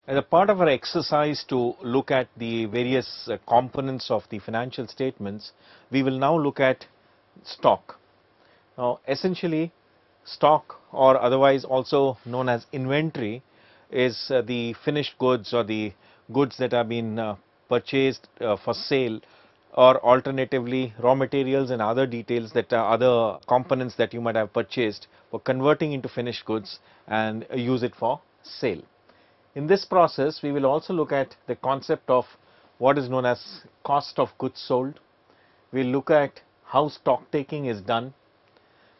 As a part of our exercise to look at the various components of the financial statements, we will now look at stock. Now, essentially, stock, or otherwise also known as inventory, is the finished goods or the goods that have been purchased for sale, or alternatively raw materials and other details that are other components that you might have purchased for converting into finished goods and use it for sale. In this process, we will also look at the concept of what is known as cost of goods sold. We will look at how stock taking is done.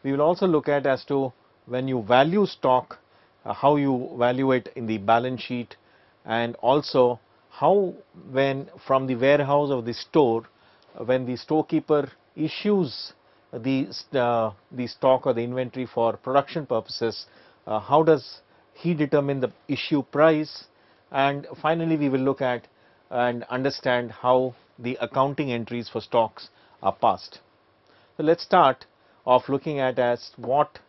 We will also look at as to when you value stock, how you value it in the balance sheet, and also how, when from the warehouse of the store, when the storekeeper issues the stock or the inventory for production purposes, how does he determine the issue price, and finally we will look at and understand how the accounting entries for stocks are passed. So let's start off looking at as what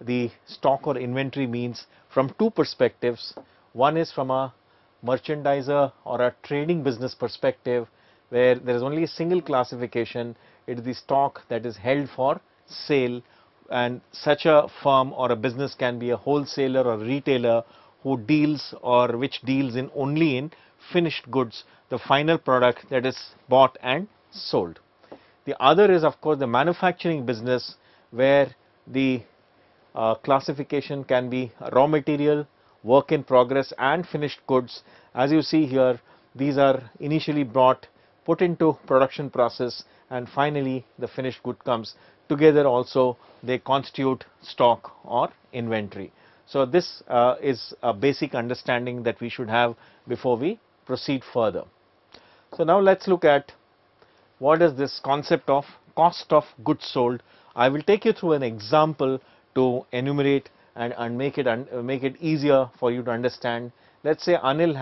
the stock or inventory means from two perspectives. One is from a merchandiser or a trading business perspective, where there is only a single classification. It is the stock that is held for sale, and such a firm or a business can be a wholesaler or retailer who deals or which deals in only in finished goods, the final product that is bought and sold. The other is of course the manufacturing business, where the classification can be raw material, work in progress and finished goods. As you see here, these are initially brought, put into production process, and finally the finished good comes. Together also they constitute stock or inventory. So this is a basic understanding that we should have before we proceed further. So now let's look at what is this concept of cost of goods sold. I will take you through an example to enumerate and make it easier for you to understand. Let's say Anil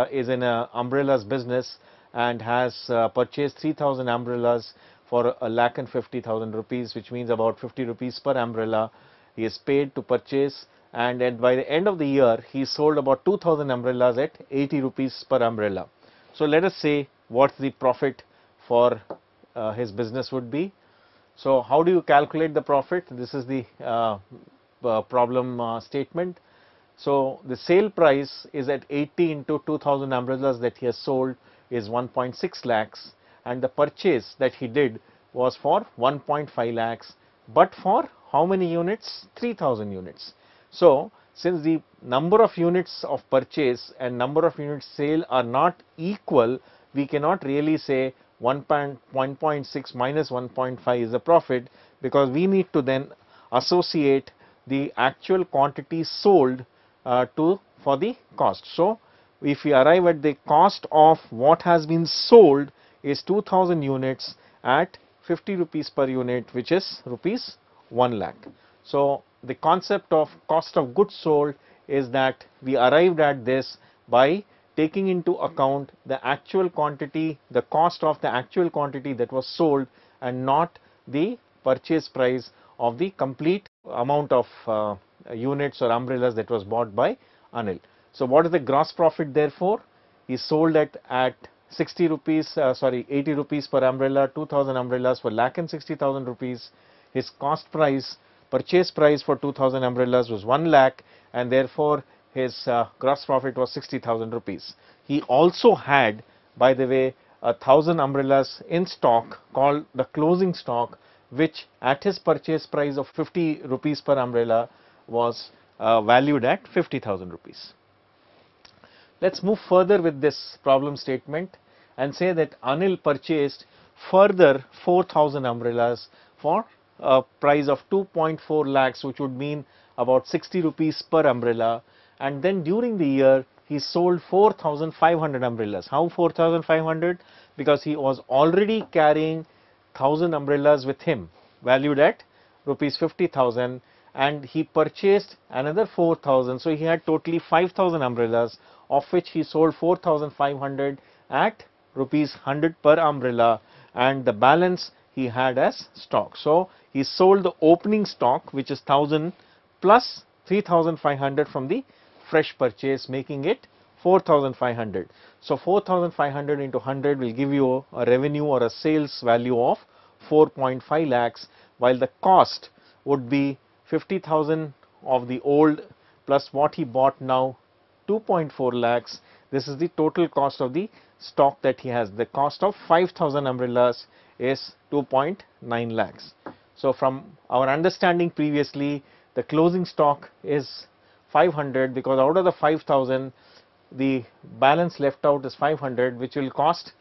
is in a umbrellas business and has purchased 3,000 umbrellas for 1,50,000 rupees, which means about 50 rupees per umbrella. He is paid to purchase, and by the end of the year he sold about 2,000 umbrellas at 80 rupees per umbrella. So let us say what the profit for his business would be. So how do you calculate the profit? This is the problem statement. So the sale price is at 80 into 2,000 umbrellas that he has sold is 1.6 lakhs, and the purchase that he did was for 1.5 lakhs, but for how many units? 3,000 units. So since the number of units of purchase and number of units sale are not equal, we cannot really say 1.6 minus 1.5 is the profit, because we need to then associate the actual quantity sold for the cost. So if we arrive at the cost of what has been sold is 2,000 units at 50 rupees per unit, which is rupees 1 lakh. So the concept of cost of goods sold is that we arrived at this by taking into account the actual quantity, the cost of the actual quantity that was sold, and not the purchase price of the complete amount of units or umbrellas that was bought by Anil. So what is the gross profit therefore? He sold at 80 rupees per umbrella, 2,000 umbrellas for 1,60,000 rupees. His cost price, purchase price for 2,000 umbrellas was 1 lakh, and therefore his gross profit was 60,000 rupees. He also had, by the way, 1,000 umbrellas in stock called the closing stock, which at his purchase price of 50 rupees per umbrella was valued at 50,000 rupees. Let's move further with this problem statement and say that Anil purchased further 4,000 umbrellas for a price of 2.4 lakhs, which would mean about 60 rupees per umbrella, and then during the year he sold 4,500 umbrellas. How 4,500? Because he was already carrying 1,000 umbrellas with him valued at rupees 50,000, and he purchased another 4,000. So he had totally 5,000 umbrellas, of which he sold 4,500 at rupees 100 per umbrella, and the balance he had as stock. So he sold the opening stock, which is 1,000 plus 3,500 from the fresh purchase, making it 4,500. So 4,500 into 100 will give you a revenue or a sales value of 4.5 lakhs, while the cost would be 50,000 of the old plus what he bought now, 2.4 lakhs. This is the total cost of the stock that he has. The cost of 5,000 umbrellas is 2.9 lakhs. So from our understanding previously, the closing stock is 500, because out of the 5,000 the balance left out is 500, which will cost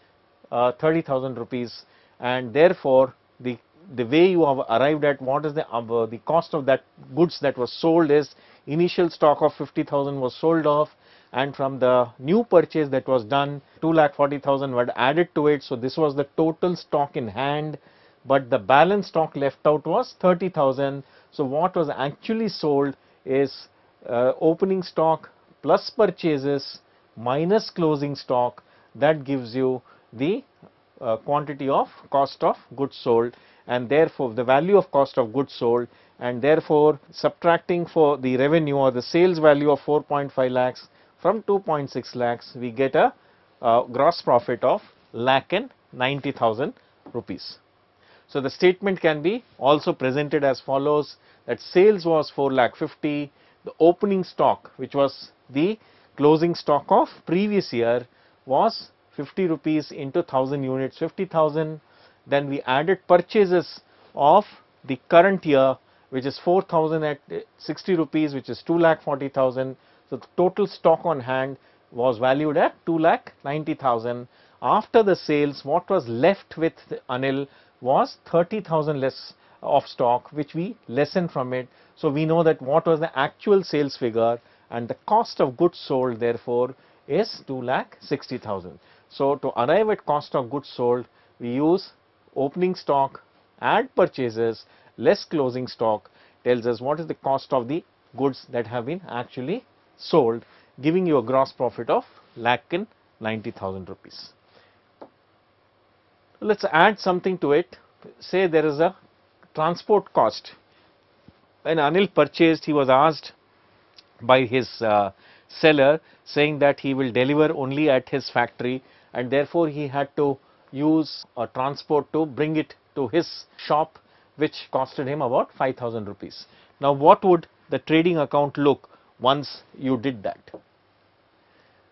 30,000 rupees, and therefore the way you have arrived at what is the cost of that goods that was sold is initial stock of 50,000 was sold off, and from the new purchase that was done 2,40,000 were added to it. So this was the total stock in hand, but the balance stock left out was 30,000. So what was actually sold is opening stock plus purchases minus closing stock. That gives you the quantity of cost of goods sold, and therefore the value of cost of goods sold, and therefore subtracting for the revenue or the sales value of 4.5 lakhs from 2.6 lakhs, we get a gross profit of 1,90,000 rupees. So the statement can be also presented as follows, that sales was 4,50,000, the opening stock, which was the closing stock of previous year, was 50 rupees into 1000 units, 50,000. Then we added purchases of the current year, which is 4,000 at 60 rupees, which is 2,40,000. So the total stock on hand was valued at 2,90,000. After the sales, what was left with Anil was 30,000 less of stock, which we lessen from it. So we know that what was the actual sales figure, and the cost of goods sold therefore is 2,60,000. So to arrive at cost of goods sold, we use opening stock, add purchases, less closing stock, tells us what is the cost of the goods that have been actually sold, giving you a gross profit of 1,90,000 rupees. Let's add something to it. Say there is a transport cost. When Anil purchased, he was asked by his seller saying that he will deliver only at his factory, and therefore he had to use a transport to bring it to his shop, which costed him about 5,000 rupees. Now what would the trading account look once you did that?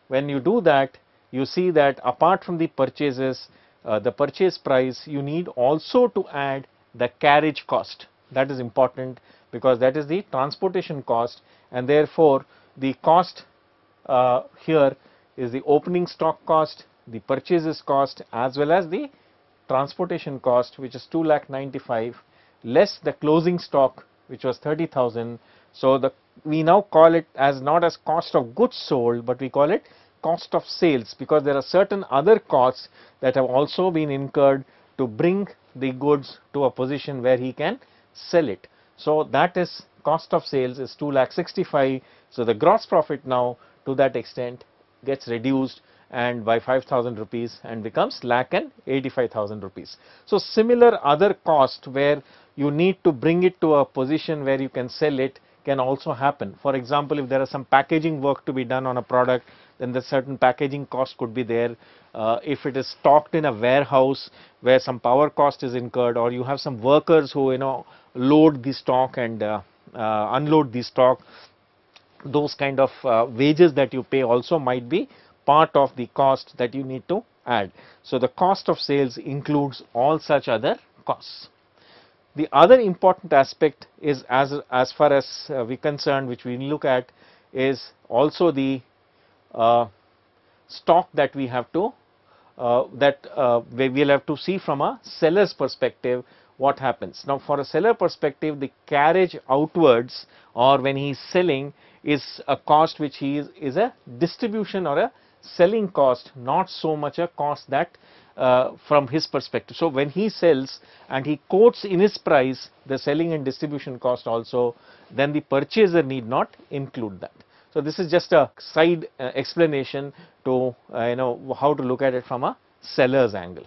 When you do that, you see that apart from the purchases, the purchase price, you need also to add the carriage cost. That is important, because that is the transportation cost, and therefore the cost here is the opening stock cost, the purchases cost, as well as the transportation cost, which is 2,95,000, less the closing stock, which was 30,000. So we now call it as not as cost of goods sold, but we call it cost of sales, because there are certain other costs that have also been incurred to bring the goods to a position where he can sell it. So that is cost of sales is 2,65,000. So the gross profit now to that extent gets reduced and by 5,000 rupees and becomes 1,85,000 rupees. So similar other cost where you need to bring it to a position where you can sell it can also happen. For example, if there is some packaging work to be done on a product, then the certain packaging cost could be there. If it is stocked in a warehouse where some power cost is incurred, or you have some workers who load the stock and unload the stock, those kind of wages that you pay also might be part of the cost that you need to add. So the cost of sales includes all such other costs. The other important aspect is as far as we concerned, which we look at, is also the stock that we have to we will have to see from a seller's perspective what happens. Now for a seller perspective, the carriage outwards or when he is selling is a cost which he is a distribution or a selling cost, not so much a cost that from his perspective. So when he sells and he quotes in his price the selling and distribution cost also, then the purchaser need not include that. So this is just a side explanation to how to look at it from a seller's angle.